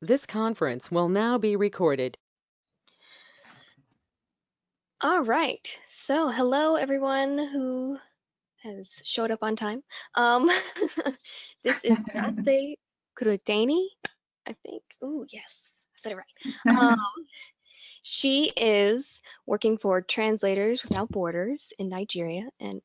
This conference will now be recorded. All right. So, hello everyone who has showed up on time. This is Dace Krūtaine, I think. Oh, yes, I said it right. She is working for Translators Without Borders in Nigeria, and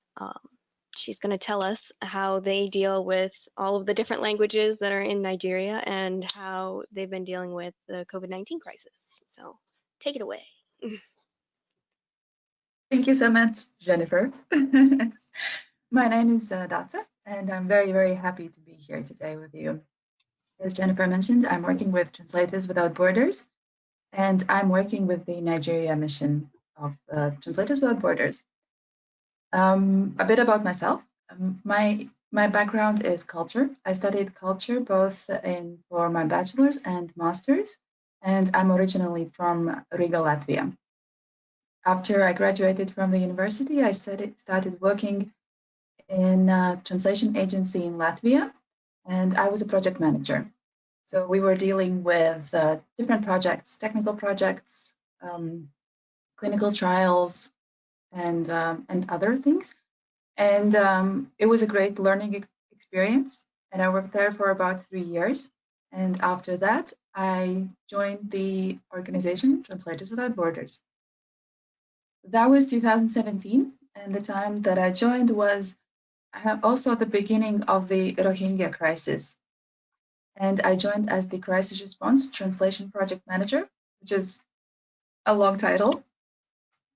she's going to tell us how they deal with all of the different languages that are in Nigeria and how they've been dealing with the COVID-19 crisis. So, take it away. Thank you so much, Jennifer. My name is Dace, and I'm very, very happy to be here today with you. As Jennifer mentioned, I'm working with Translators Without Borders, and I'm working with the Nigeria mission of Translators Without Borders. A bit about myself. My background is culture. I studied culture both for my bachelor's and master's, and I'm originally from Riga, Latvia. After I graduated from the university, I started working in a translation agency in Latvia, and I was a project manager. So we were dealing with different projects, technical projects, clinical trials, and other things. And it was a great learning experience. And I worked there for about 3 years. And after that, I joined the organization Translators Without Borders. That was 2017, and the time that I joined was also the beginning of the Rohingya crisis. And I joined as the Crisis Response Translation Project Manager, which is a long title.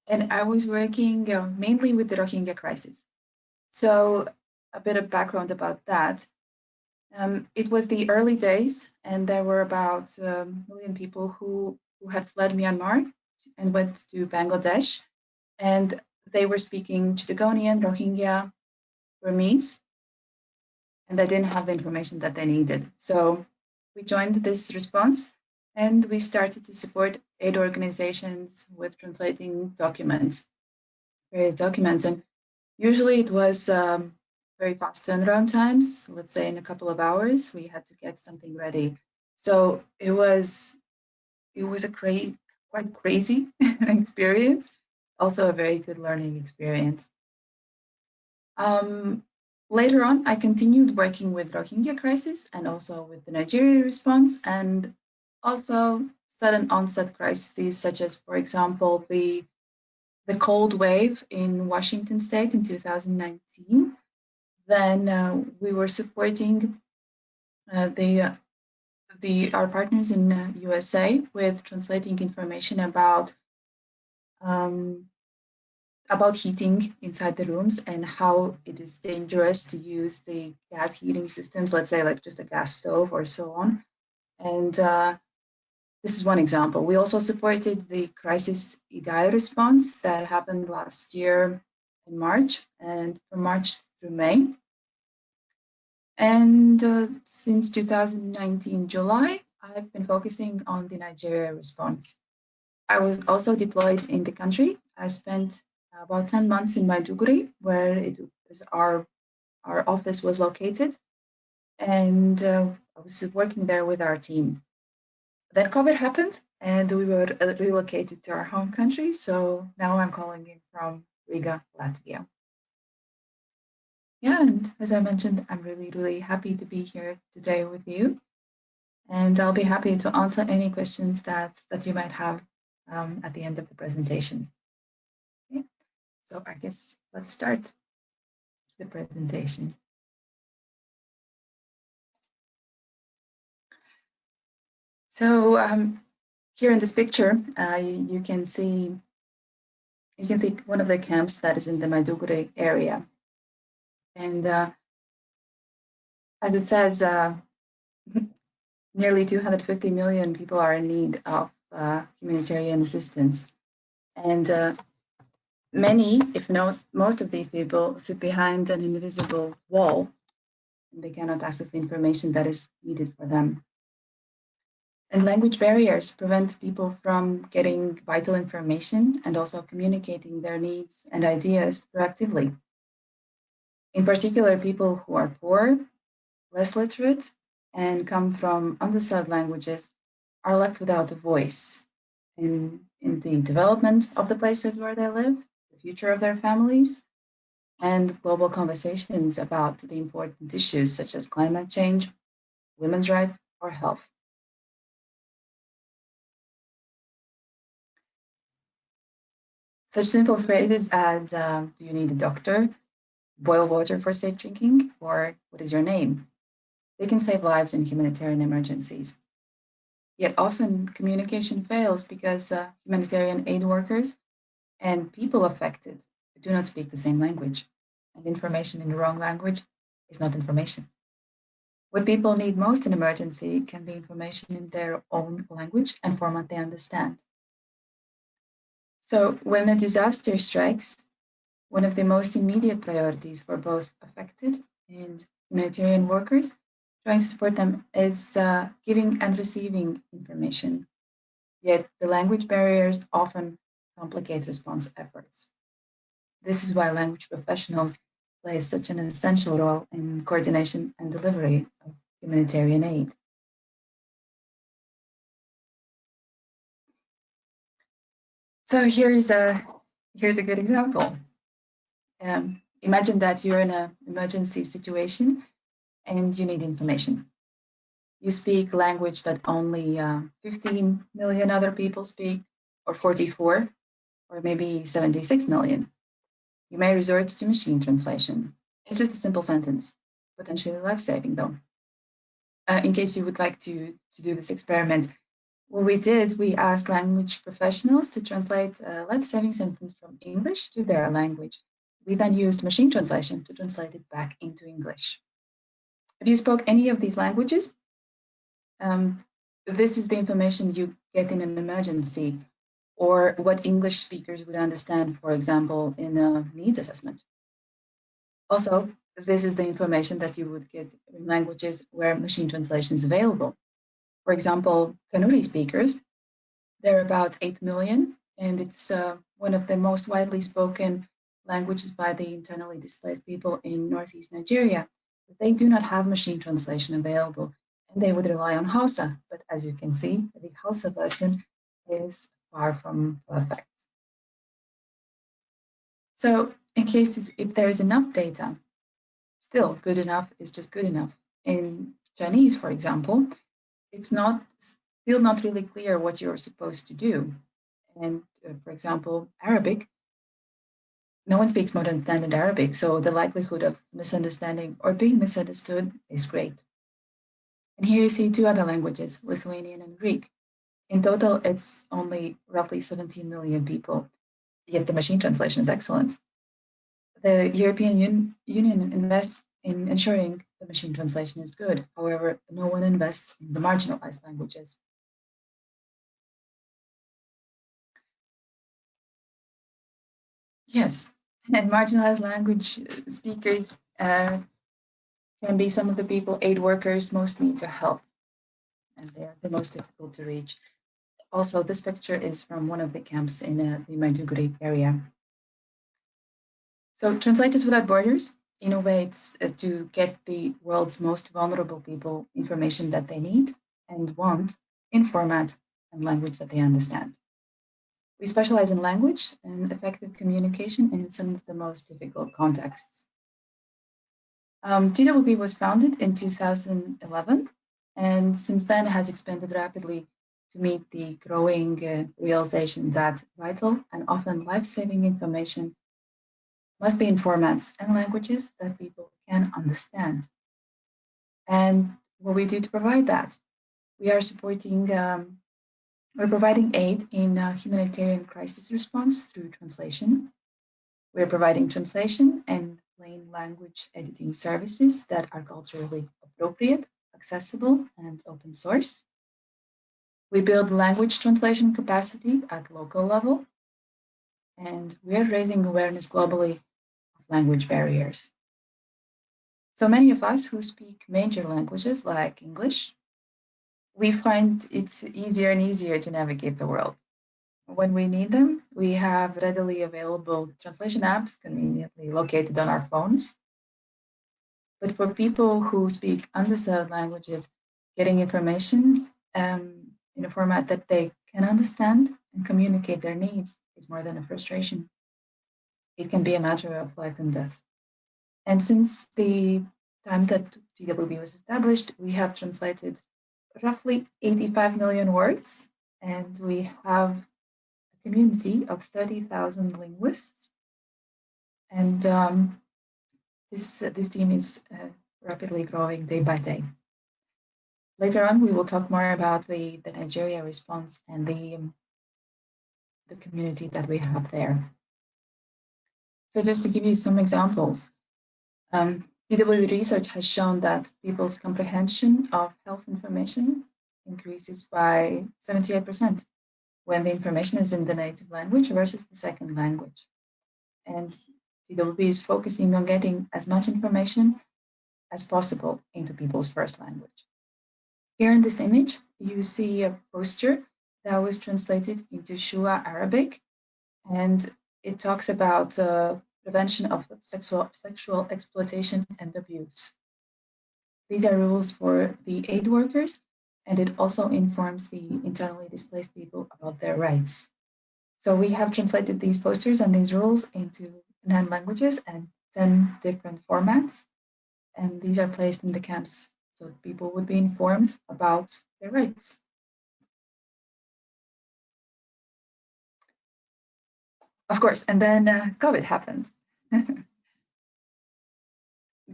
And I was working mainly with the Rohingya crisis. So a bit of background about that. It was the early days, and there were about 1 million people who had fled Myanmar and went to Bangladesh. And they were speaking Chittagonian, Rohingya, Burmese, and they didn't have the information that they needed. So we joined this response, and we started to support aid organizations with translating documents, various documents. And usually it was very fast turnaround times. Let's say in a couple of hours, we had to get something ready. So it was a quite crazy experience. Also a very good learning experience. Later on, I continued working with Rohingya crisis and also with the Nigeria response, and also sudden onset crises such as, for example, the cold wave in Washington State in 2019. Then we were supporting our partners in USA with translating information about heating inside the rooms and how it is dangerous to use the gas heating systems, let's say like just a gas stove or so on. And this is one example. We also supported the crisis EDI response that happened last year in March, and from March through May. And since 2019 July, I've been focusing on the Nigeria response. I was also deployed in the country. I spent about 10 months in Maiduguri, where our office was located, and I was working there with our team. Then COVID happened, and we were relocated to our home country. So now I'm calling in from Riga, Latvia. Yeah, and as I mentioned, I'm really, really happy to be here today with you, and I'll be happy to answer any questions that you might have at the end of the presentation. Okay. So I guess let's start the presentation. So here in this picture, you can see one of the camps that is in the Maiduguri area, and as it says, nearly 250 million people are in need of humanitarian assistance, and many, if not most of these people, sit behind an invisible wall, and they cannot access the information that is needed for them. And language barriers prevent people from getting vital information and also communicating their needs and ideas proactively. In particular, people who are poor, less literate, and come from underserved languages are left without a voice in the development of the places where they live, the future of their families, and global conversations about the important issues such as climate change, women's rights, or health. Such simple phrases as, do you need a doctor? Boil water for safe drinking? Or what is your name? They can save lives in humanitarian emergencies. Yet often communication fails because humanitarian aid workers and people affected do not speak the same language. And information in the wrong language is not information. What people need most in emergency can be information in their own language and format they understand. So when a disaster strikes, one of the most immediate priorities for both affected and humanitarian workers trying to support them is giving and receiving information. Yet the language barriers often complicate response efforts. This is why language professionals play such an essential role in coordination and delivery of humanitarian aid. So here's a good example. Imagine that you're in an emergency situation and you need information. You speak language that only 15 million other people speak, or 44, or maybe 76 million. You may resort to machine translation. It's just a simple sentence, potentially life-saving though. In case you would like to do this experiment, what we did, we asked language professionals to translate a life-saving sentence from English to their language. We then used machine translation to translate it back into English. If you spoke any of these languages, this is the information you get in an emergency, or what English speakers would understand, for example, in a needs assessment. Also, this is the information that you would get in languages where machine translation is available. For example, Kanuri speakers, there are about 8 million, and it's one of the most widely spoken languages by the internally displaced people in Northeast Nigeria. They do not have machine translation available, and they would rely on Hausa. But as you can see, the Hausa version is far from perfect. So in cases, if there is enough data, still good enough is just good enough. In Chinese, for example, it's still not really clear what you're supposed to do. And for example, Arabic, no one speaks modern standard Arabic, so the likelihood of misunderstanding or being misunderstood is great. And here you see two other languages, Lithuanian and Greek. In total, it's only roughly 17 million people, yet the machine translation is excellent. The European Union invests in ensuring the machine translation is good. However, no one invests in the marginalized languages. Yes, and marginalized language speakers can be some of the people aid workers most need to help, and they are the most difficult to reach. Also, this picture is from one of the camps in the Maiduguri area. So Translators Without Borders innovates to get the world's most vulnerable people information that they need and want in format and language that they understand. We specialize in language and effective communication in some of the most difficult contexts. TWB was founded in 2011, and since then has expanded rapidly to meet the growing realization that vital and often life-saving information must be in formats and languages that people can understand. And what we do to provide that, we are supporting, we're providing aid in humanitarian crisis response through translation. We're providing translation and plain language editing services that are culturally appropriate, accessible, and open source. We build language translation capacity at local level, and we are raising awareness globally of language barriers. So many of us who speak major languages like English, we find it's easier and easier to navigate the world. When we need them, we have readily available translation apps conveniently located on our phones. But for people who speak underserved languages, getting information in a format that they can understand and communicate their needs is more than a frustration. It can be a matter of life and death. And since the time that TWB was established, we have translated roughly 85 million words, and we have a community of 30,000 linguists. And this team is rapidly growing day by day. Later on, we will talk more about the Nigeria response and the community that we have there. So just to give you some examples, TWB research has shown that people's comprehension of health information increases by 78% when the information is in the native language versus the second language. And TWB is focusing on getting as much information as possible into people's first language. Here in this image, you see a poster that was translated into Shua Arabic, and it talks about prevention of sexual exploitation and abuse. These are rules for the aid workers, and it also informs the internally displaced people about their rights. So we have translated these posters and these rules into 9 languages and 10 different formats, and these are placed in the camps so people would be informed about their rights. Of course, and then COVID happened.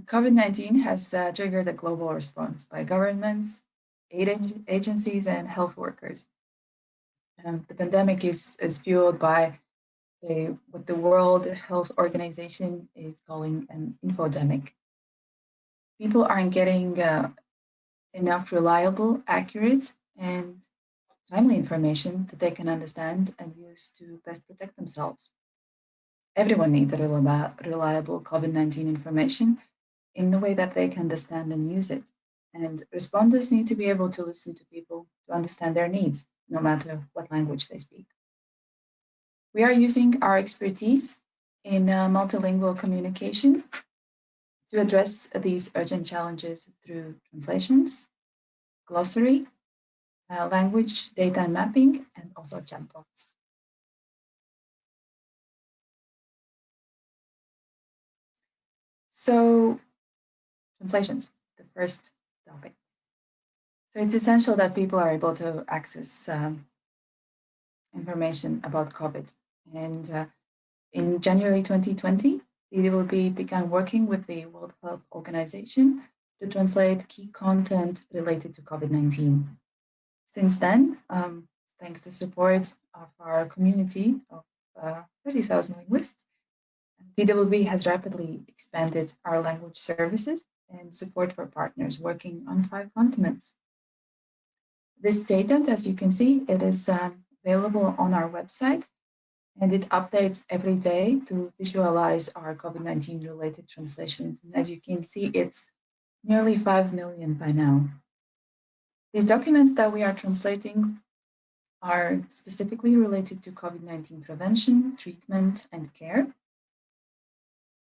COVID-19 has triggered a global response by governments, aid agencies, and health workers. The pandemic is fueled by what the World Health Organization is calling an infodemic. People aren't getting enough reliable, accurate, and timely information that they can understand and use to best protect themselves. Everyone needs a reliable COVID-19 information in the way that they can understand and use it. And responders need to be able to listen to people to understand their needs, no matter what language they speak. We are using our expertise in multilingual communication to address these urgent challenges through translations, glossary, language data mapping, and also chatbots. So, translations, the first topic. So it's essential that people are able to access information about COVID. And in January 2020, TWB began working with the World Health Organization to translate key content related to COVID-19. Since then, thanks to support of our community of 30,000 linguists, TWB has rapidly expanded our language services and support for partners working on 5 continents. This data, as you can see, it is available on our website, and it updates every day to visualize our COVID-19 related translations. And as you can see, it's nearly 5 million by now. These documents that we are translating are specifically related to COVID-19 prevention, treatment, and care.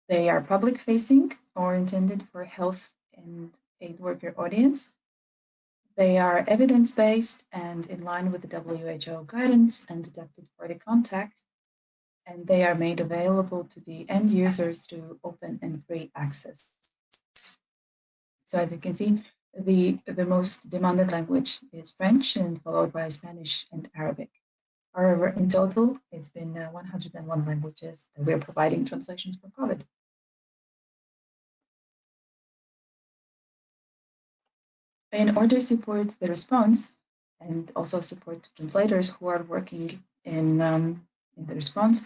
They are public-facing or intended for health and aid worker audience. They are evidence-based and in line with the WHO guidance and adapted for the context, and they are made available to the end users through open and free access. So as you can see, the most demanded language is French, and followed by Spanish and Arabic. However, in total, it's been 101 languages that we're providing translations for COVID. In order to support the response and also support translators who are working in the response,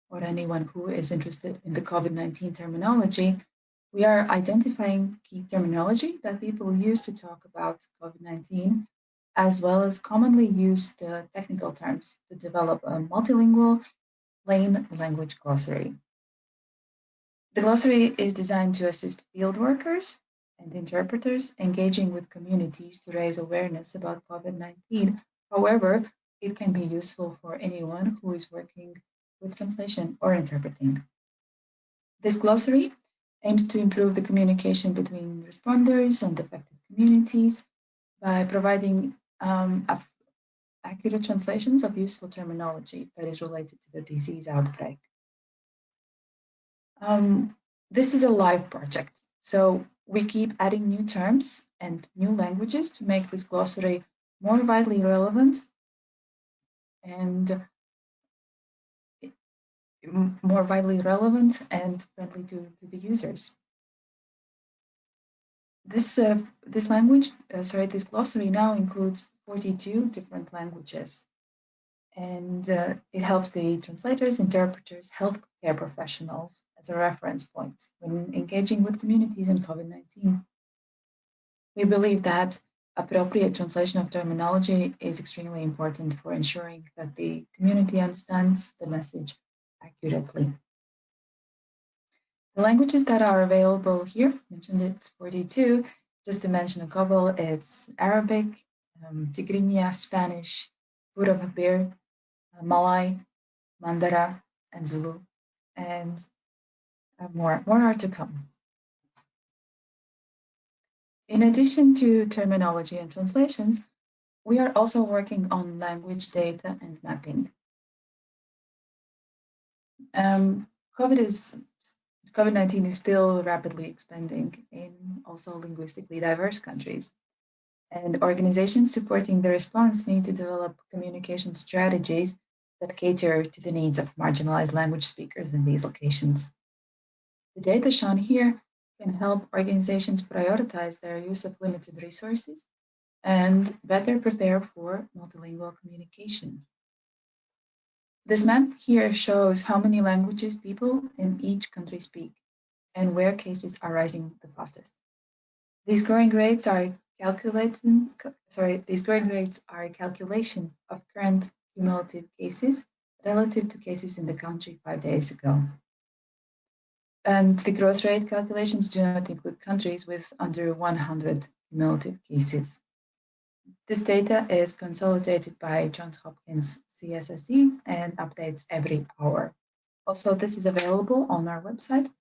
or anyone who is interested in the COVID-19 terminology, we are identifying key terminology that people use to talk about COVID-19, as well as commonly used technical terms to develop a multilingual, plain language glossary. The glossary is designed to assist field workers and interpreters engaging with communities to raise awareness about COVID-19. However, it can be useful for anyone who is working with translation or interpreting. This glossary aims to improve the communication between responders and affected communities by providing accurate translations of useful terminology that is related to the disease outbreak. This is a live project, so we keep adding new terms and new languages to make this glossary more widely relevant and friendly to the users. This glossary now includes 42 different languages, and it helps the translators, interpreters, healthcare professionals as a reference point when engaging with communities in COVID-19. We believe that appropriate translation of terminology is extremely important for ensuring that the community understands the message accurately. The languages that are available here, mentioned it's 42, just to mention a couple, it's Arabic, Tigrinya, Spanish, Burababir, Malay, Mandara, and Zulu, and more are to come. In addition to terminology and translations, we are also working on language data and mapping. COVID-19 is still rapidly expanding in also linguistically diverse countries, and organizations supporting the response need to develop communication strategies that cater to the needs of marginalized language speakers in these locations. The data shown here can help organizations prioritize their use of limited resources and better prepare for multilingual communication. This map here shows how many languages people in each country speak and where cases are rising the fastest. These growing rates are a calculation of current cumulative cases relative to cases in the country 5 days ago. And the growth rate calculations do not include countries with under 100 cumulative cases. This data is consolidated by Johns Hopkins CSSE and updates every hour. Also, this is available on our website,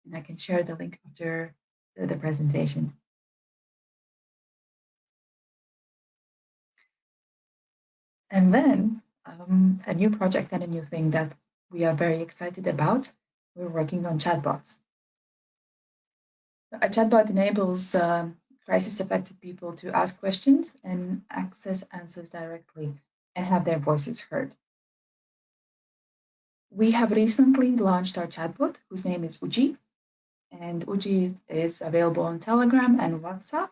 and I can share the link after the presentation. And then a new project and a new thing that we are very excited about, we're working on chatbots. A chatbot enables crisis-affected people to ask questions and access answers directly and have their voices heard. We have recently launched our chatbot, whose name is Uji, and Uji is available on Telegram and WhatsApp,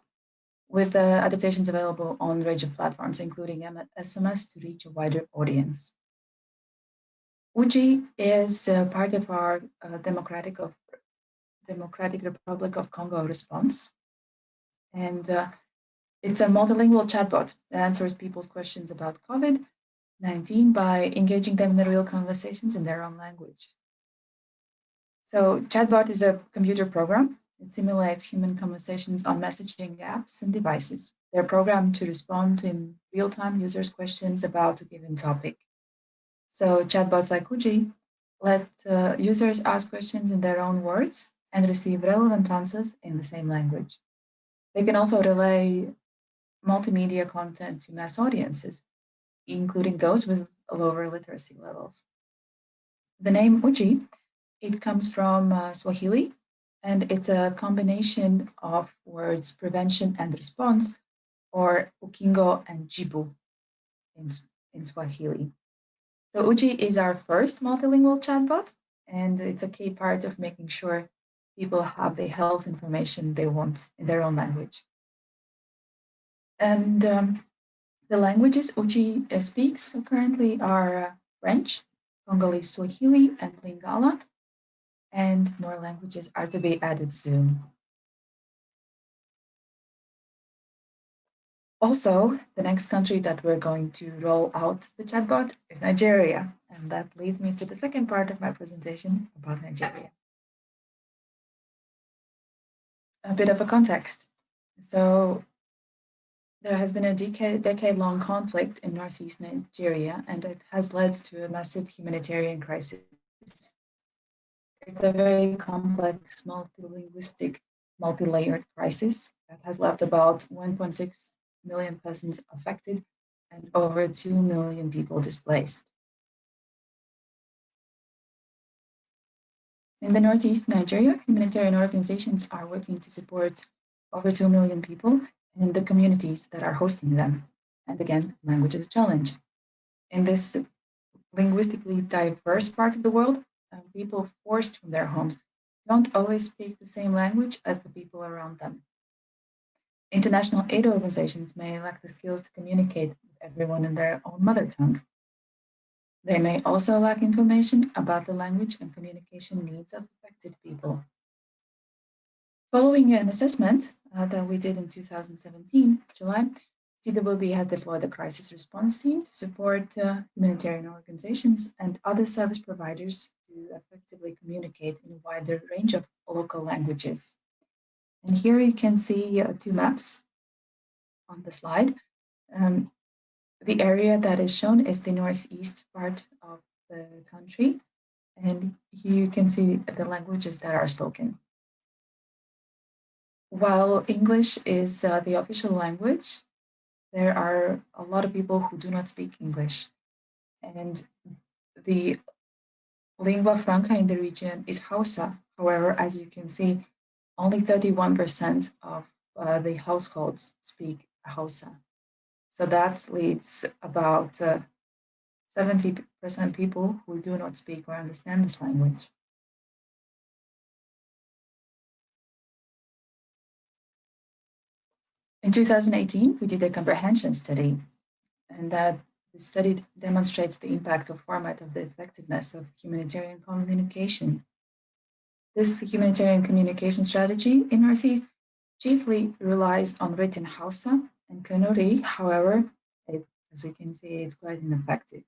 with adaptations available on a range of platforms, including SMS, to reach a wider audience. Uji is part of our Democratic Republic of Congo response, and it's a multilingual chatbot that answers people's questions about COVID-19 by engaging them in the real conversations in their own language. So chatbot is a computer program. It simulates human conversations on messaging apps and devices. They're programmed to respond in real time users' questions about a given topic. So chatbots like Uji let users ask questions in their own words and receive relevant answers in the same language. They can also relay multimedia content to mass audiences, including those with lower literacy levels. The name Uji, it comes from Swahili, and it's a combination of words prevention and response, or ukingo and jibu in Swahili. So Uji is our first multilingual chatbot, and it's a key part of making sure people have the health information they want in their own language. And the languages Uji speaks currently are French, Congolese Swahili, and Lingala, and more languages are to be added soon. Also, the next country that we're going to roll out the chatbot is Nigeria, and that leads me to the second part of my presentation about Nigeria. A bit of a context. So there has been a decade-long conflict in northeast Nigeria, and it has led to a massive humanitarian crisis. It's a very complex, multilinguistic, multi-layered crisis that has left about 1.6 million persons affected and over 2 million people displaced. In the Northeast Nigeria, humanitarian organizations are working to support over 2 million people in the communities that are hosting them. And again, language is a challenge. In this linguistically diverse part of the world, people forced from their homes don't always speak the same language as the people around them. International aid organizations may lack the skills to communicate with everyone in their own mother tongue. They may also lack information about the language and communication needs of affected people. Following an assessment that we did in 2017, July, TWB has deployed a crisis response team to support humanitarian organizations and other service providers to effectively communicate in a wider range of local languages. And here you can see two maps on the slide. The area that is shown is the northeast part of the country, and here you can see the languages that are spoken. While English is the official language, there are a lot of people who do not speak English. And the lingua franca in the region is Hausa. However, as you can see, only 31% of the households speak Hausa. So that leaves about 70% people who do not speak or understand this language. In 2018, we did a comprehension study, and that study demonstrates the impact of format of the effectiveness of humanitarian communication. This humanitarian communication strategy in Northeast chiefly relies on written Hausa and Kanuri. However, as we can see, it's quite ineffective.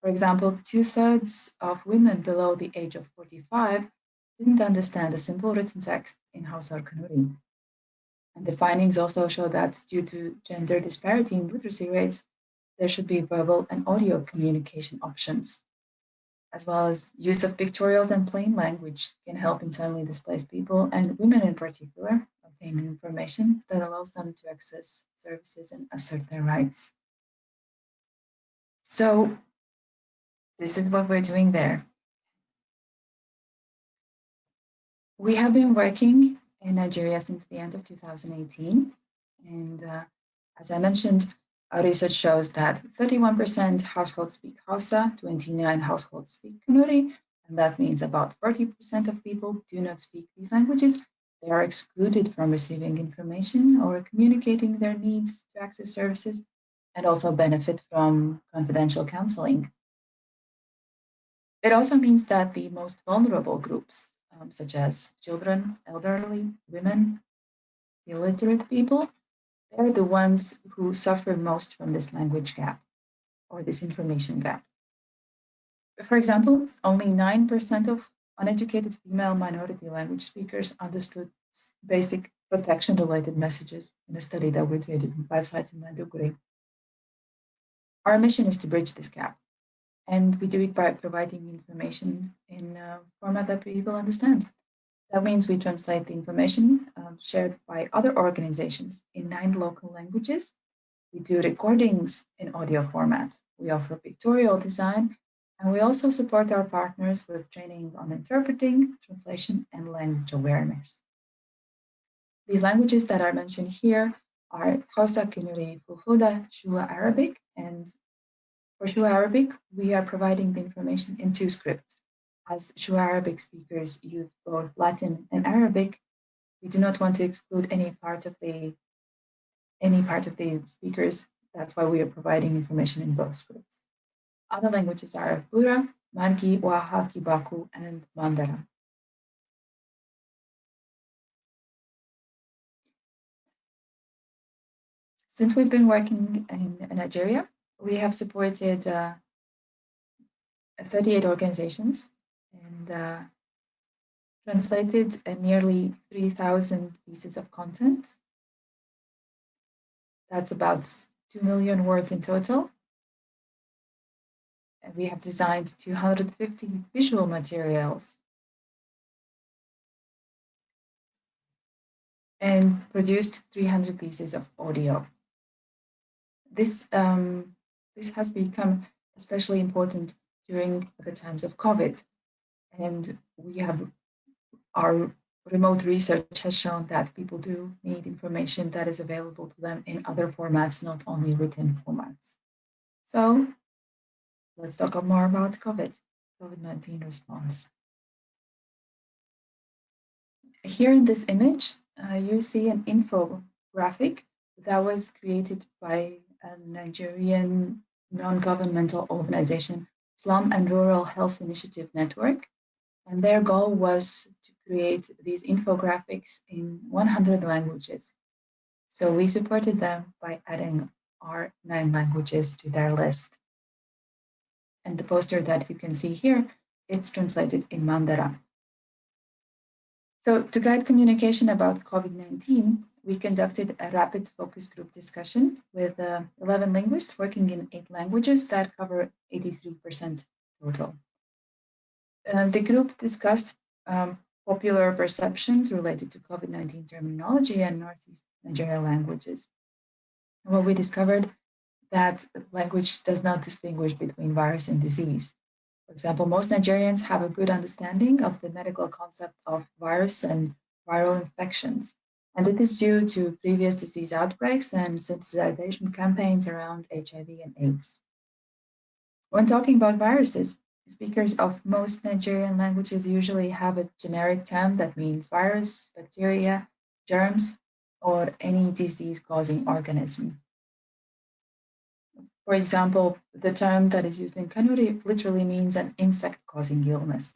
For example, 2/3 of women below the age of 45 didn't understand a simple written text in Hausa or Kanuri. And the findings also show that due to gender disparity in literacy rates, there should be verbal and audio communication options, as well as use of pictorials and plain language can help internally displaced people and women in particular obtain information that allows them to access services and assert their rights. So this is what we're doing there. We have been working in Nigeria since the end of 2018. And as I mentioned, our research shows that 31% households speak Hausa, 29% households speak Kanuri, and that means about 40% of people do not speak these languages. They are excluded from receiving information or communicating their needs to access services, and also benefit from confidential counseling. It also means that the most vulnerable groups, such as children, elderly, women, illiterate people, they're the ones who suffer most from this language gap or this information gap. For example, only 9% of uneducated female minority language speakers understood basic protection-related messages in a study that we did in 5 sites in Maiduguri. Our mission is to bridge this gap, and we do it by providing information in a format that people understand. That means we translate the information shared by other organizations in 9 local languages. We do recordings in audio format. We offer pictorial design, and we also support our partners with training on interpreting, translation, and language awareness. These languages that are mentioned here are Hausa, Kanuri, Fulfulde, Shua Arabic, and for Shua Arabic, we are providing the information in 2 scripts. As Shua Arabic speakers use both Latin and Arabic, we do not want to exclude any part of the speakers. That's why we are providing information in both scripts. Other languages are Bura, Margi, Waha, Kibaku, and Mandara. Since we've been working in Nigeria, we have supported 38 organizations and translated nearly 3,000 pieces of content. That's about 2 million words in total. And we have designed 250 visual materials and produced 300 pieces of audio. This has become especially important during the times of COVID, and our remote research has shown that people do need information that is available to them in other formats, not only written formats. So let's talk more about COVID-19 response. Here in this image, you see an infographic that was created by a Nigerian non-governmental organization, Slum and Rural Health Initiative Network. And their goal was to create these infographics in 100 languages. So we supported them by adding our 9 languages to their list. And the poster that you can see here, it's translated in Mandara. So to guide communication about COVID-19, we conducted a rapid focus group discussion with 11 linguists working in 8 languages that cover 83% total. The group discussed popular perceptions related to COVID-19 terminology and Northeast Nigeria languages. Well, we discovered that language does not distinguish between virus and disease. For example, most Nigerians have a good understanding of the medical concept of virus and viral infections, and it is due to previous disease outbreaks and sensitization campaigns around HIV and AIDS. When talking about viruses, speakers of most Nigerian languages usually have a generic term that means virus, bacteria, germs, or any disease-causing organism. For example, the term that is used in Kanuri literally means an insect-causing illness.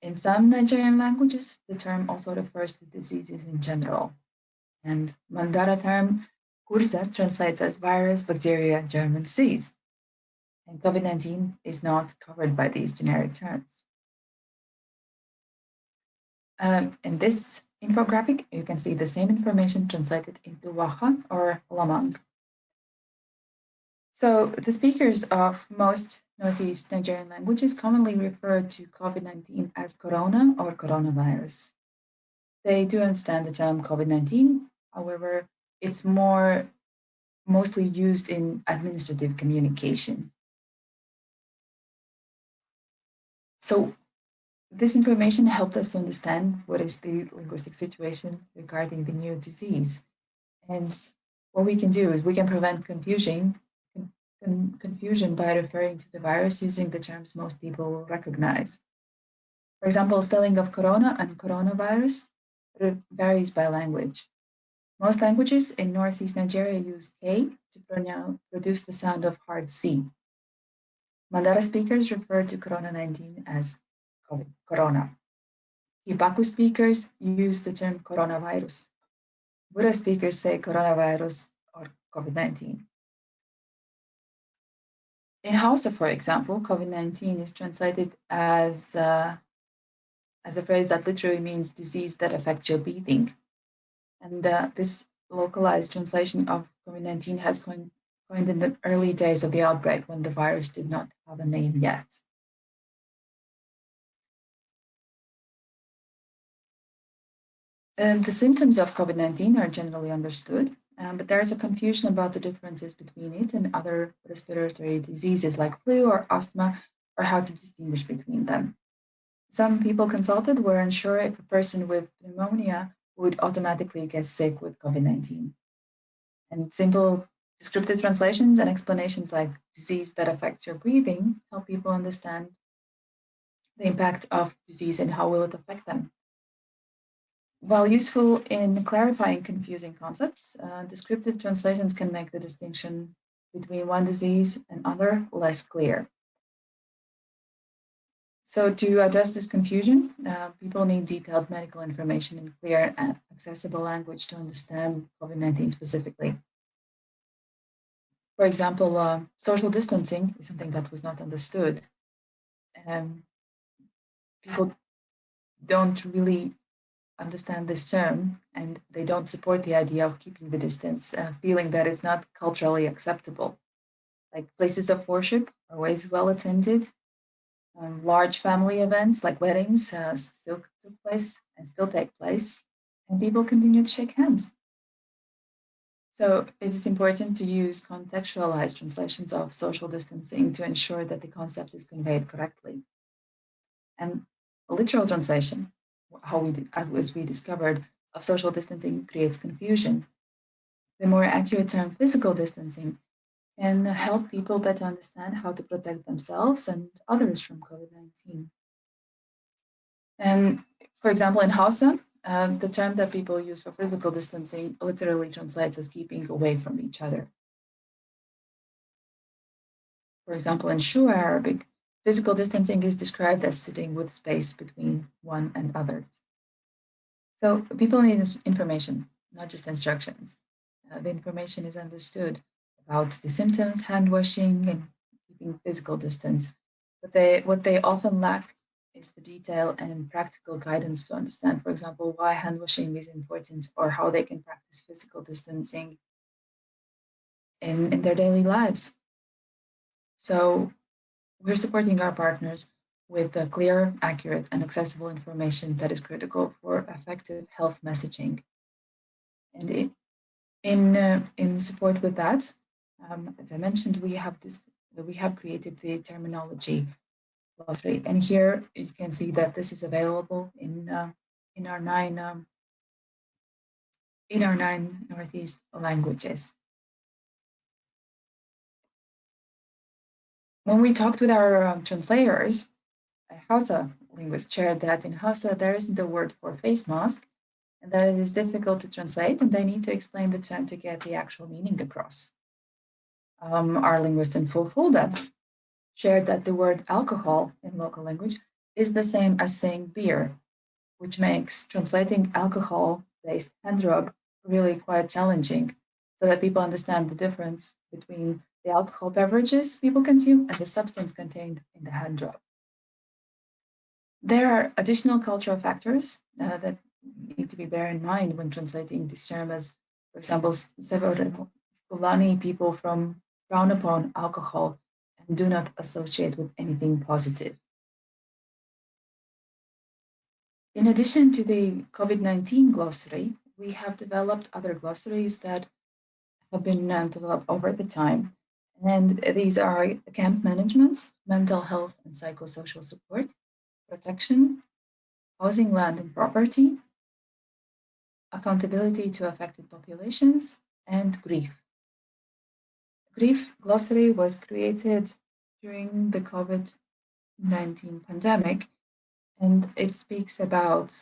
In some Nigerian languages, the term also refers to diseases in general. And Mandara term Kursa translates as virus, bacteria, germ, and disease. And COVID-19 is not covered by these generic terms. In this infographic, you can see the same information translated into Waha or Lamang. So the speakers of most Northeast Nigerian languages commonly refer to COVID-19 as corona or coronavirus. They do understand the term COVID-19, however, it's mostly used in administrative communication. So this information helped us to understand what is the linguistic situation regarding the new disease. And what we can do is we can prevent confusion by referring to the virus using the terms most people will recognize. For example, spelling of corona and coronavirus varies by language. Most languages in Northeast Nigeria use K to produce the sound of hard C. Mandara speakers refer to Corona-19 as corona. Ibaku speakers use the term coronavirus. Buddha speakers say coronavirus or COVID-19. In Hausa, for example, COVID-19 is translated as a phrase that literally means disease that affects your breathing. And this localized translation of COVID-19 has coined in the early days of the outbreak when the virus did not have a name yet. The symptoms of COVID-19 are generally understood, but there is a confusion about the differences between it and other respiratory diseases like flu or asthma, or how to distinguish between them. Some people consulted were unsure if a person with pneumonia would automatically get sick with COVID-19. And simple descriptive translations and explanations like disease that affects your breathing help people understand the impact of disease and how will it affect them. While useful in clarifying confusing concepts, descriptive translations can make the distinction between one disease and other less clear. So to address this confusion, people need detailed medical information in clear and accessible language to understand COVID-19 specifically. For example, social distancing is something that was not understood. People don't really understand this term, and they don't support the idea of keeping the distance, feeling that it's not culturally acceptable. Like places of worship are always well attended. Large family events like weddings still took place and still take place, and people continue to shake hands. So it is important to use contextualized translations of social distancing to ensure that the concept is conveyed correctly. And a literal translation, as we discovered, of social distancing creates confusion. The more accurate term physical distancing can help people better understand how to protect themselves and others from COVID-19. And for example, in Hausa, the term that people use for physical distancing literally translates as keeping away from each other. For example, in Shu Arabic, physical distancing is described as sitting with space between one and others. So people need information, not just instructions. The information is understood about the symptoms, hand washing, and keeping physical distance. But what they often lack is the detail and practical guidance to understand, for example, why hand washing is important or how they can practice physical distancing in their daily lives. So we're supporting our partners with clear, accurate, and accessible information that is critical for effective health messaging. And in support with that, as I mentioned, we have created the terminology glossary, and here you can see that this is available in our nine Northeast languages. When we talked with our translators, a Hausa linguist shared that in Hausa there isn't a word for face mask, and that it is difficult to translate, and they need to explain the term to get the actual meaning across. Our linguist in Fulfulde shared that the word alcohol in local language is the same as saying beer, which makes translating alcohol-based hand rub really quite challenging, so that people understand the difference between the alcohol beverages people consume and the substance contained in the hand rub. There are additional cultural factors that need to be bear in mind when translating this term, as, for example, several Fulani people frown upon alcohol and do not associate with anything positive. In addition to the COVID-19 glossary, we have developed other glossaries that have been developed over the time. And these are camp management, mental health and psychosocial support, protection, housing, land and property, accountability to affected populations, and grief. Grief glossary was created during the COVID-19 pandemic, and it speaks about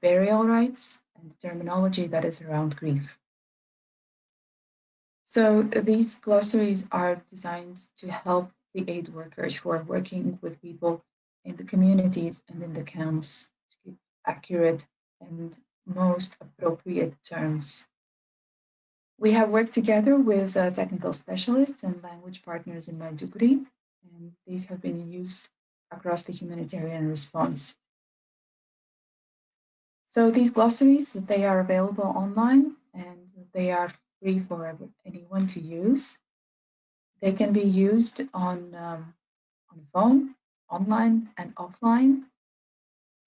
burial rites and the terminology that is around grief. So these glossaries are designed to help the aid workers who are working with people in the communities and in the camps to give accurate and most appropriate terms. We have worked together with technical specialists and language partners in Maiduguri, and these have been used across the humanitarian response. So these glossaries, they are available online and they are free for anyone to use. They can be used on phone, online and offline.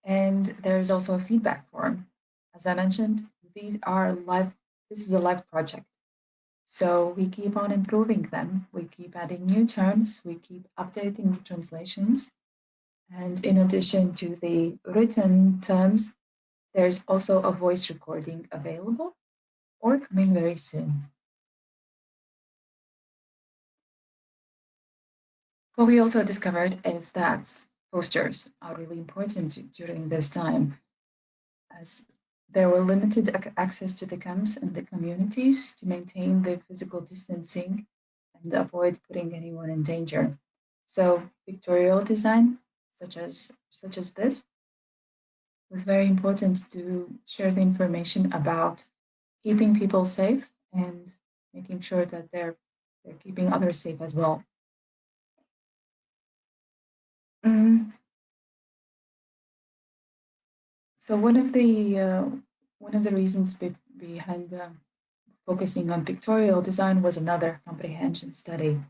And there is also a feedback form. As I mentioned, this is a live project. So we keep on improving them. We keep adding new terms. We keep updating the translations. And in addition to the written terms, there's also a voice recording available or coming very soon. What we also discovered is that posters are really important during this time, as there were limited access to the camps and the communities to maintain the physical distancing and avoid putting anyone in danger. So pictorial design, such as this, was very important to share the information about keeping people safe and making sure that they're keeping others safe as well. So one of the reasons behind focusing on pictorial design was another comprehension study,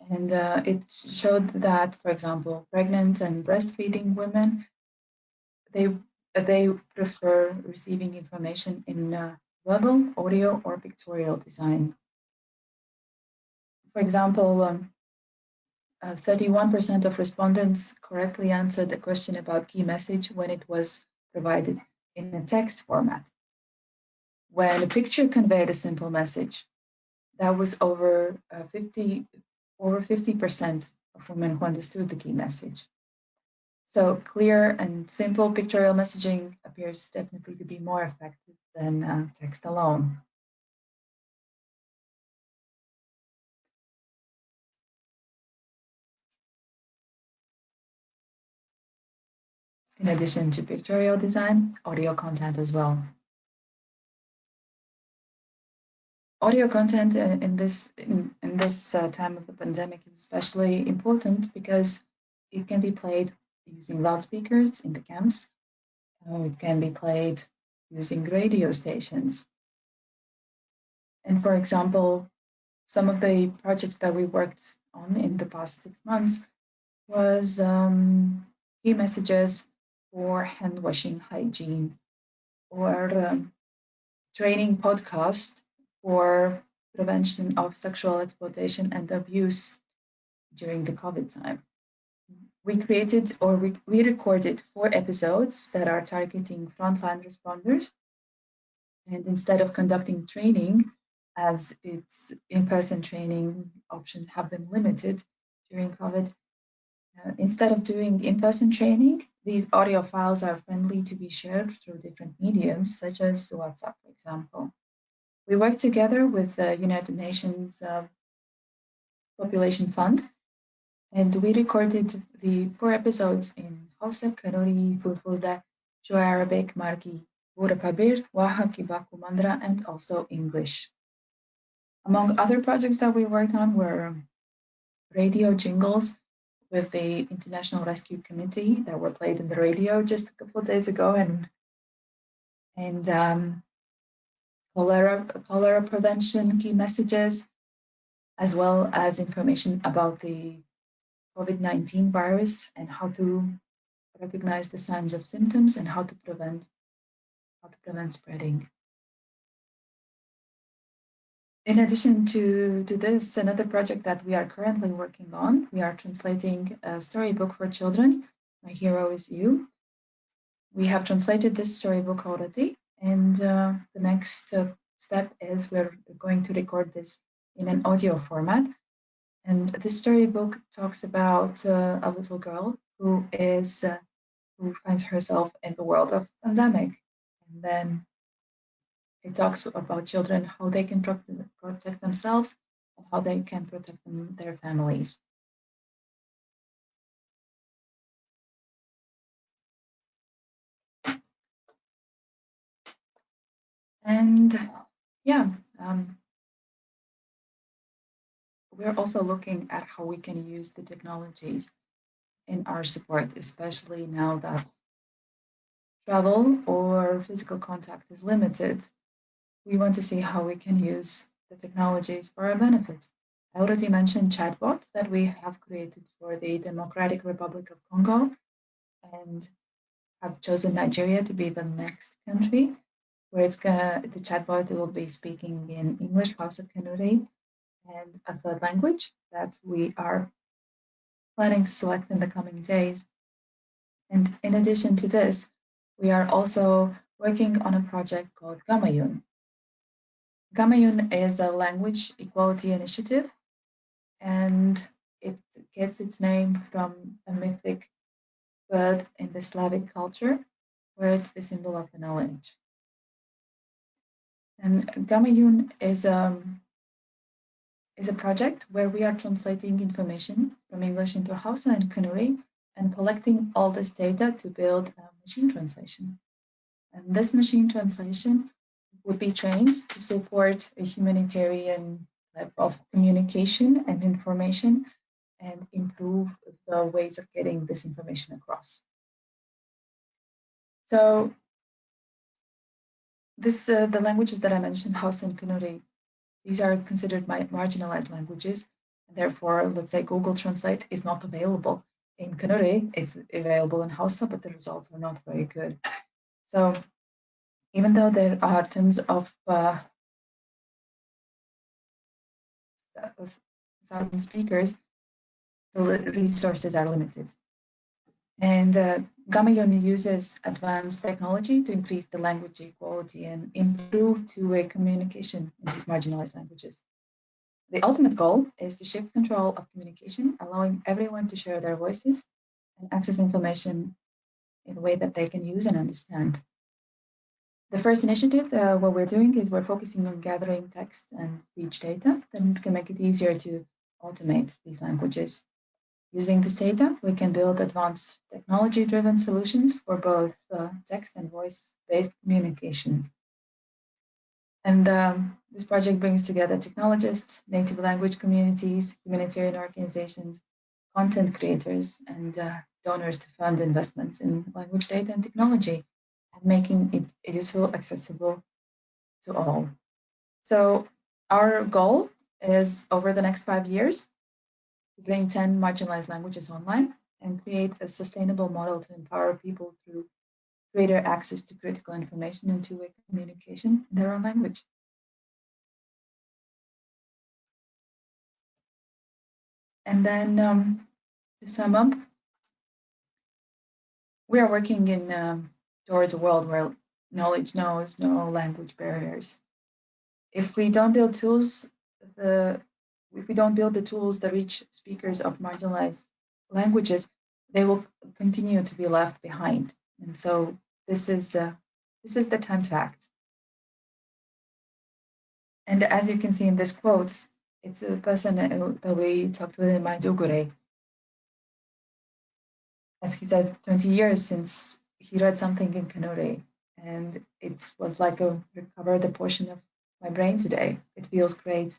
and it showed that, for example, pregnant and breastfeeding women, they prefer receiving information in visual, audio, or pictorial design. For example, 31% of respondents correctly answered the question about key message when it was provided in a text format. When a picture conveyed a simple message, that was over 50% of women who understood the key message. So clear and simple pictorial messaging appears definitely to be more effective than text alone. In addition to pictorial design, audio content as well. Audio content in this time of the pandemic is especially important because it can be played using loudspeakers in the camps. It can be played using radio stations. And for example, some of the projects that we worked on in the past 6 months was key messages for hand washing hygiene, or training podcast for prevention of sexual exploitation and abuse during the COVID time. We created or we recorded 4 episodes that are targeting frontline responders. And instead of conducting training, as its in-person training options have been limited during COVID, instead of doing in-person training, these audio files are friendly to be shared through different mediums, such as WhatsApp, for example. We worked together with the United Nations Population Fund, and we recorded the 4 episodes in Hausa, Kanuri, Fulfulde, Joe Arabic, Margi, Burapabir, Waha, Kibaku, Mandra, and also English. Among other projects that we worked on were radio jingles with the International Rescue Committee that were played in the radio just a couple of days ago, and cholera prevention key messages, as well as information about the COVID-19 virus and how to recognize the signs of symptoms and how to prevent spreading. In addition to this, another project that we are currently working on, we are translating a storybook for children, My Hero Is You. We have translated this storybook already, and the next step is we're going to record this in an audio format. And this storybook talks about a little girl who finds herself in the world of pandemic, and then it talks about children, how they can protect themselves and how they can protect their families. And yeah, we're also looking at how we can use the technologies in our support, especially now that travel or physical contact is limited. We want to see how we can use the technologies for our benefit. I already mentioned Chatbot that we have created for the Democratic Republic of Congo, and have chosen Nigeria to be the next country where the chatbot will be speaking in English, Hausa, Kanuri, and a third language that we are planning to select in the coming days. And in addition to this, we are also working on a project called Gamayun. Gamayun is a language equality initiative, and it gets its name from a mythic bird in the Slavic culture, where it's the symbol of the knowledge. And Gamayun is a project where we are translating information from English into Hausa and Kanuri and collecting all this data to build a machine translation. And this machine translation would be trained to support a humanitarian type of communication and information and improve the ways of getting this information across. So the languages that I mentioned, Hausa and Kanuri, these are considered marginalized languages. Therefore, let's say Google Translate is not available in Kanuri. It's available in Hausa, but the results are not very good. So Even though there are tons of thousand speakers, the resources are limited. And Gamayon uses advanced technology to increase the language equality and improve two-way communication in these marginalized languages. The ultimate goal is to shift control of communication, allowing everyone to share their voices and access information in a way that they can use and understand. The first initiative, what we're doing is we're focusing on gathering text and speech data that can make it easier to automate these languages. Using this data, we can build advanced technology-driven solutions for both text and voice-based communication. And this project brings together technologists, native language communities, humanitarian organizations, content creators, and donors to fund investments in language data and technology, and making it useful, accessible to all. So our goal is, over the next 5 years, to bring 10 marginalized languages online and create a sustainable model to empower people through greater access to critical information and two-way communication in their own language. And then to sum up, we are working in towards a world where knowledge knows no language barriers. If we don't build the tools that reach speakers of marginalized languages, they will continue to be left behind. And so this is the time to act. And as you can see in this quotes, it's a person that we talked with in Maiduguri. As he says, 20 years since he read something in Kanuri, and it was like recover the portion of my brain today. It feels great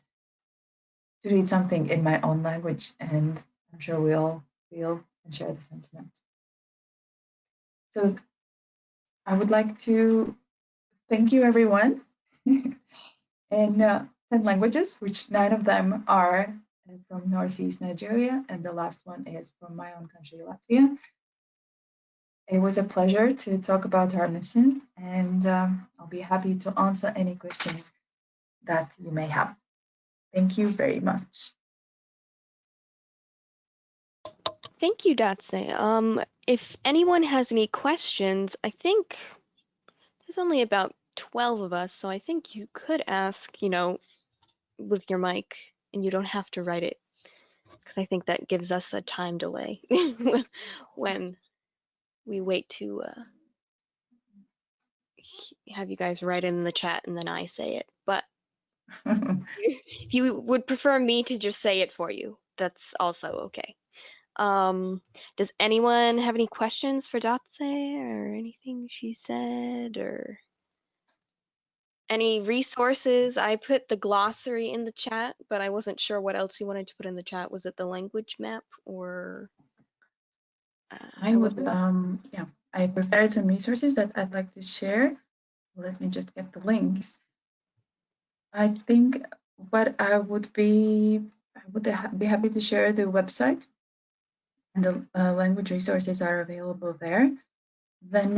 to read something in my own language, and I'm sure we all feel and share the sentiment. So I would like to thank you, everyone, in 10 languages, which 9 of them are from Northeast Nigeria, and the last one is from my own country, Latvia. It was a pleasure to talk about our mission, and I'll be happy to answer any questions that you may have. Thank you very much. Thank you, Dace. If anyone has any questions, I think there's only about 12 of us, so I think you could ask, with your mic, and you don't have to write it, because I think that gives us a time delay when we wait to have you guys write in the chat and then I say it. But if you would prefer me to just say it for you, that's also okay. Does anyone have any questions for Dace or anything she said, or any resources? I put the glossary in the chat, but I wasn't sure what else you wanted to put in the chat. Was it the language map or? I would, I prepared some resources that I'd like to share. Let me just get the links. I think what I would be happy to share the website, and the language resources are available there. Then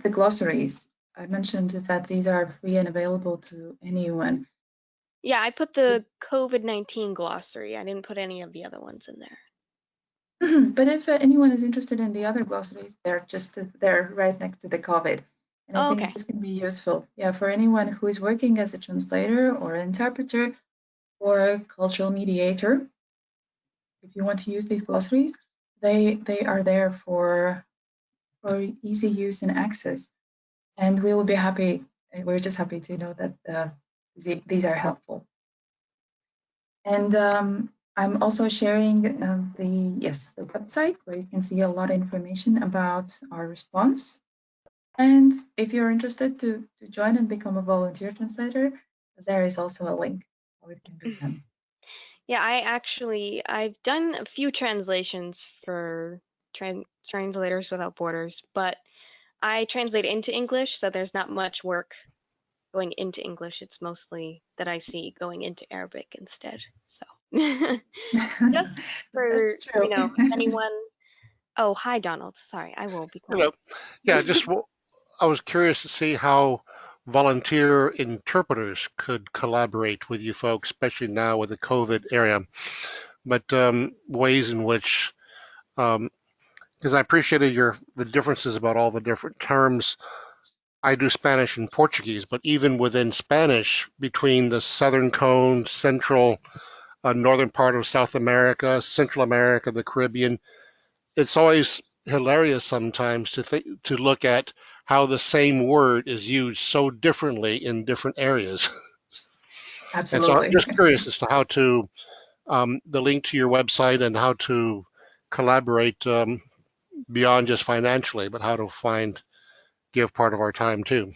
the glossaries. I mentioned that these are free and available to anyone. Yeah, I put the COVID-19 glossary. I didn't put any of the other ones in there. But if anyone is interested in the other glossaries, they're right next to the COVID. And I think this can be useful, for anyone who is working as a translator or interpreter or a cultural mediator. If you want to use these glossaries, they are there for easy use and access. And we will be happy. We're just happy to know that these are helpful. And I'm also sharing the website where you can see a lot of information about our response. And if you're interested to join and become a volunteer translator, there is also a link how it can be done. Yeah, I've done a few translations for Translators Without Borders, but I translate into English, so there's not much work going into English. It's mostly that I see going into Arabic instead. So just for anyone. Oh, hi, Donald. Sorry, I will be quiet. Hello. Yeah, I was curious to see how volunteer interpreters could collaborate with you folks, especially now with the COVID era, but ways in which, because I appreciated the differences about all the different terms. I do Spanish and Portuguese, but even within Spanish, between the Southern Cone, Central, northern part of South America, Central America, the Caribbean, it's always hilarious sometimes to look at how the same word is used so differently in different areas. And so I'm Absolutely. just curious as to how to the link to your website and how to collaborate beyond just financially, but how to give part of our time too.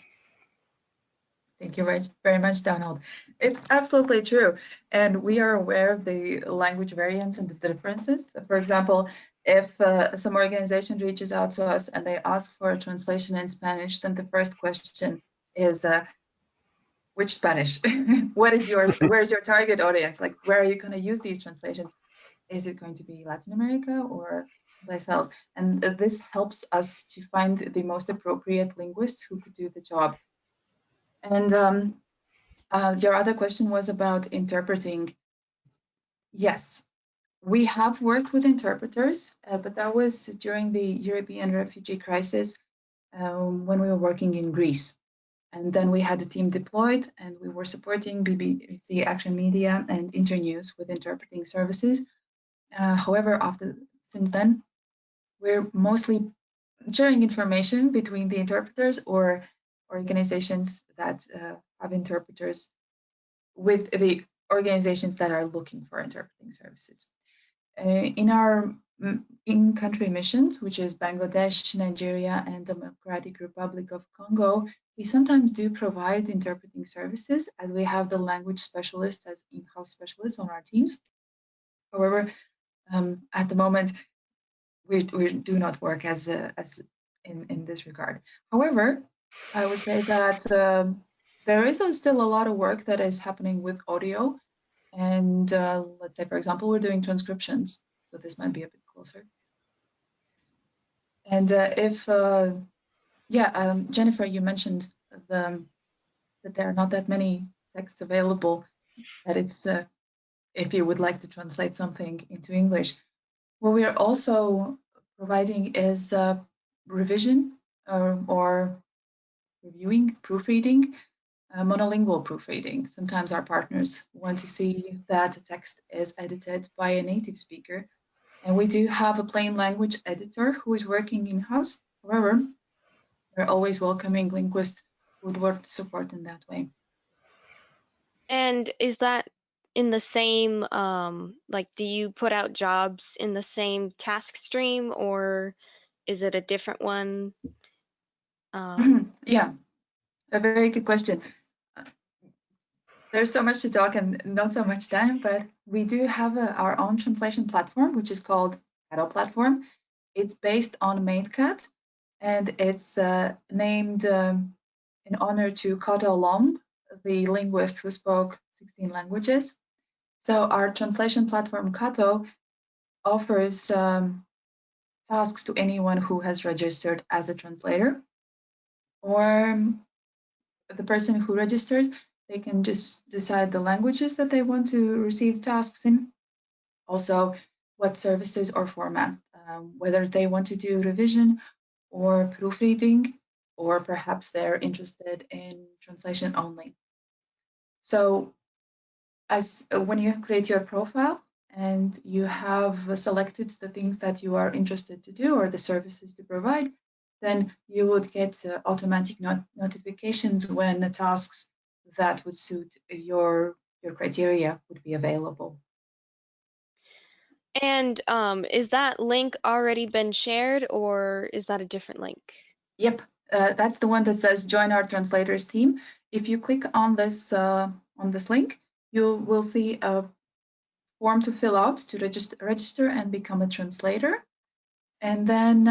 Thank you very much, Donald. It's absolutely true. And we are aware of the language variants and the differences. For example, if some organization reaches out to us and they ask for a translation in Spanish, then the first question is, which Spanish? Where's your target audience? Like, where are you going to use these translations? Is it going to be Latin America or someplace else? And this helps us to find the most appropriate linguists who could do the job. And your other question was about interpreting. Yes, we have worked with interpreters, but that was during the European refugee crisis when we were working in Greece. And then we had a team deployed and we were supporting BBC Action Media and Internews with interpreting services. However, since then, we're mostly sharing information between the interpreters or organizations that have interpreters with the organizations that are looking for interpreting services. In our in-country missions, which is Bangladesh, Nigeria, and Democratic Republic of Congo, we sometimes do provide interpreting services as we have the language specialists as in-house specialists on our teams. However, at the moment, we do not work as in this regard. However, I would say that there is still a lot of work that is happening with audio. And let's say, for example, we're doing transcriptions. So this might be a bit closer. And Jennifer, you mentioned that there are not that many texts available, that it's, if you would like to translate something into English. What we are also providing is revision or reviewing, proofreading, monolingual proofreading. Sometimes our partners want to see that a text is edited by a native speaker. And we do have a plain language editor who is working in-house. However, we're always welcoming linguists who would work to support in that way. And is that in the same, like, do you put out jobs in the same task stream or is it a different one? Yeah, a very good question. There's so much to talk and not so much time, but we do have our own translation platform, which is called Cato Platform. It's based on MaidCat, and it's named in honor to Cato Long, the linguist who spoke 16 languages. So our translation platform, Cato, offers tasks to anyone who has registered as a translator, or the person who registers, they can just decide the languages that they want to receive tasks in. Also, what services or format, whether they want to do revision or proofreading, or perhaps they're interested in translation only. So when you create your profile and you have selected the things that you are interested to do or the services to provide, then you would get automatic notifications when the tasks that would suit your criteria would be available. And is that link already been shared or is that a different link? Yep, that's the one that says join our translators team. If you click on this link, you will see a form to fill out to register and become a translator. And then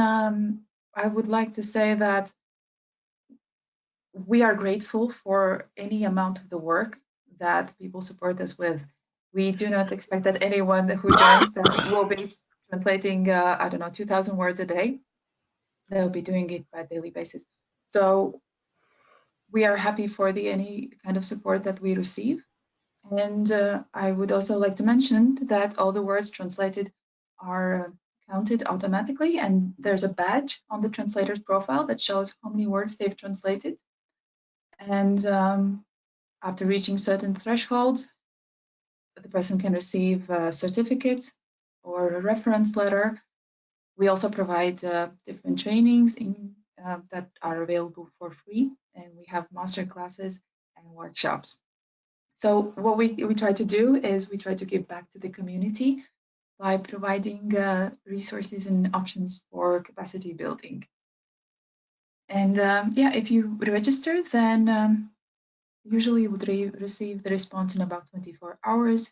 I would like to say that we are grateful for any amount of the work that people support us with. We do not expect that anyone who joins will be translating, 2,000 words a day. They'll be doing it by a daily basis. So we are happy for any kind of support that we receive. And I would also like to mention that all the words translated are counted automatically, and there's a badge on the translator's profile that shows how many words they've translated. And after reaching certain thresholds, the person can receive a certificate or a reference letter. We also provide different trainings that are available for free, and we have master classes and workshops. So what we try to do is we try to give back to the community by providing resources and options for capacity building. And yeah, if you register, then usually you would receive the response in about 24 hours.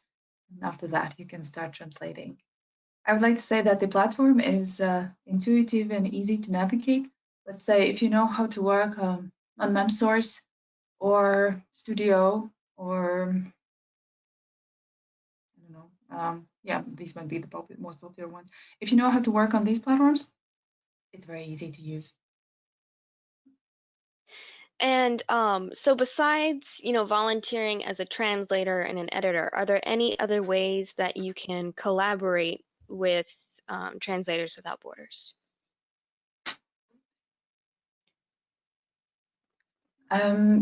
And after that, you can start translating. I would like to say that the platform is intuitive and easy to navigate. Let's say if you know how to work on MemSource or Studio or I don't know, yeah, these might be the most popular ones. If you know how to work on these platforms, it's very easy to use. And so besides, volunteering as a translator and an editor, are there any other ways that you can collaborate with Translators Without Borders?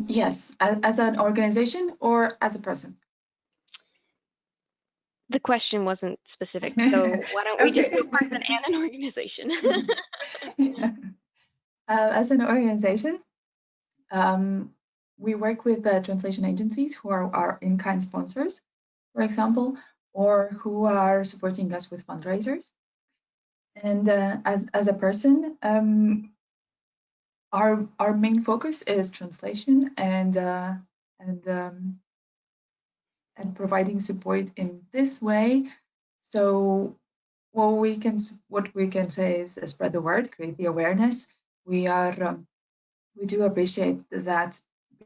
Yes, as an organization or as a person? The question wasn't specific, so why don't we just do a person and an organization? As an organization, we work with translation agencies who are our in-kind sponsors, for example, or who are supporting us with fundraisers. And as a person, our main focus is translation and providing support in this way. So what we can say is spread the word, create the awareness. We do appreciate that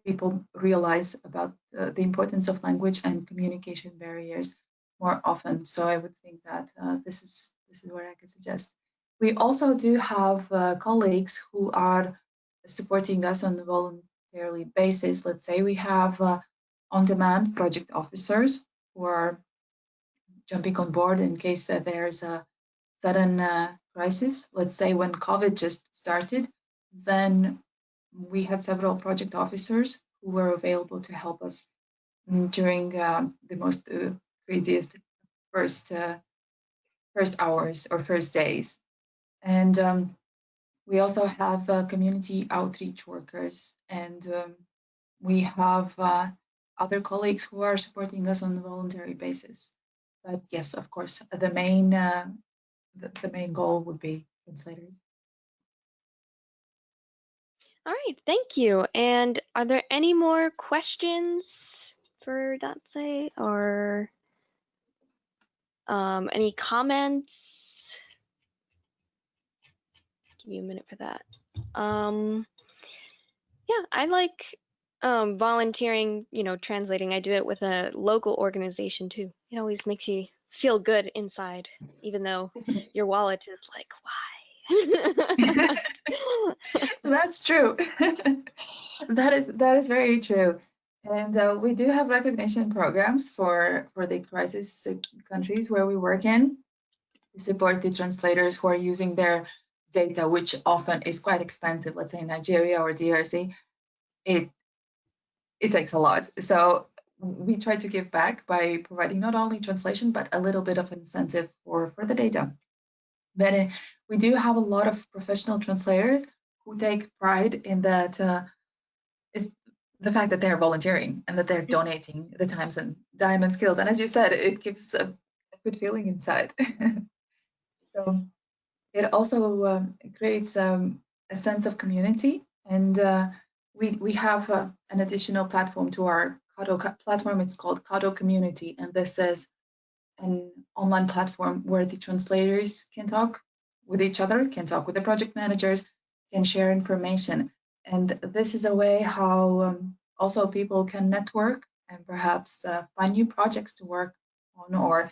people realize about the importance of language and communication barriers more often. So I would think that this is what I could suggest. We also do have colleagues who are supporting us on a voluntarily basis. Let's say we have on-demand project officers who are jumping on board in case there's a sudden crisis. Let's say when COVID just started, then we had several project officers who were available to help us during the most craziest first hours or first days. And we also have community outreach workers, and we have other colleagues who are supporting us on a voluntary basis. But yes, of course, the main goal would be translators. All right, thank you. And are there any more questions for Dace or any comments? Give you a minute for that. Yeah, I like volunteering, translating. I do it with a local organization too. It always makes you feel good inside, even though your wallet is like, why? That's true. That is very true. And we do have recognition programs for the crisis countries where we work in to support the translators who are using their data, which often is quite expensive. Let's say Nigeria or DRC, it takes a lot. So we try to give back by providing not only translation but a little bit of incentive for the data. But we do have a lot of professional translators who take pride in that is the fact that they're volunteering and that they're donating the times and diamond skills. And as you said, it gives a good feeling inside. So it also creates a sense of community. And we have an additional platform to our Kado platform. It's called Kado Community. And this is an online platform where the translators can talk with each other, can talk with the project managers, can share information. And this is a way how also people can network and perhaps find new projects to work on or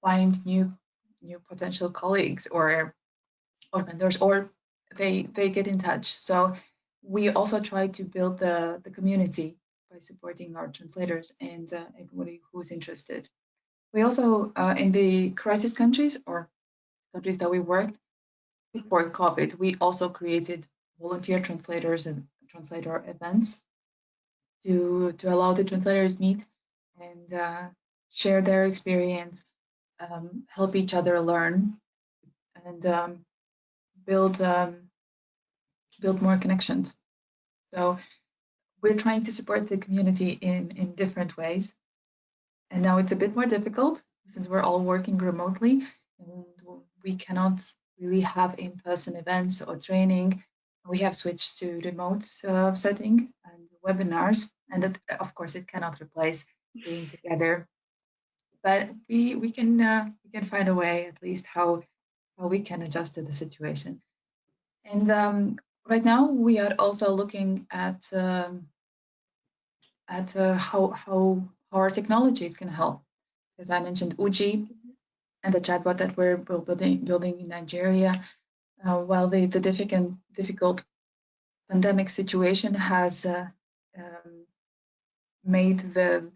find new potential colleagues or vendors, or they get in touch. So we also try to build the community by supporting our translators and everybody who's interested. We also, in the crisis countries or countries that we worked before COVID, we also created volunteer translators and translator events to allow the translators meet and share their experience, help each other learn, and build more connections. So we're trying to support the community in different ways. And now it's a bit more difficult since we're all working remotely and we cannot really have in-person events or training. We have switched to remote setting and webinars, and of course it cannot replace being together. But we can find a way, at least how we can adjust to the situation. And right now we are also looking at how our technologies can help. As I mentioned, Uji and the chatbot that we're building in Nigeria. While the difficult pandemic situation has made the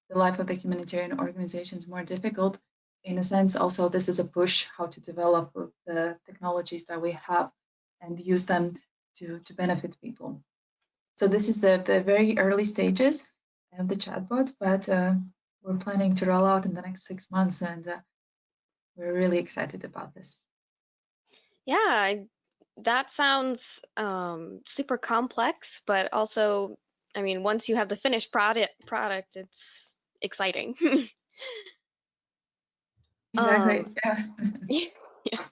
life of the humanitarian organizations more difficult, in a sense, also this is a push how to develop the technologies that we have and use them to benefit people. So this is the very early stages of the chatbot, but we're planning to roll out in the next 6 months, and we're really excited about this. Yeah, that sounds super complex, but also, I mean, once you have the finished product, it's exciting. Exactly. Yeah. Yeah.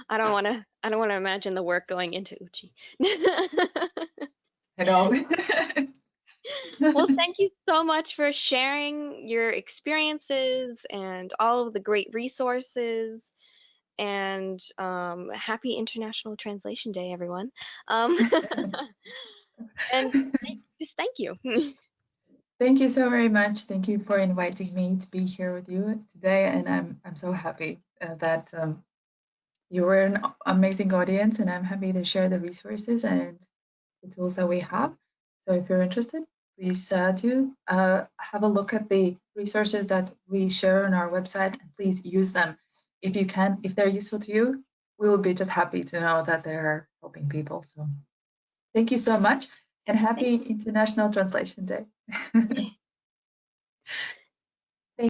I don't want to imagine the work going into Uchi. I know. Well, thank you so much for sharing your experiences and all of the great resources. And happy International Translation Day, everyone. And thank you. Thank you so very much. Thank you for inviting me to be here with you today, and I'm so happy that you were an amazing audience, and I'm happy to share the resources and the tools that we have. So if you're interested, please do have a look at the resources that we share on our website, and please use them if you can. If they're useful to you, we will be just happy to know that they're helping people. So thank you so much, and happy International Translation Day.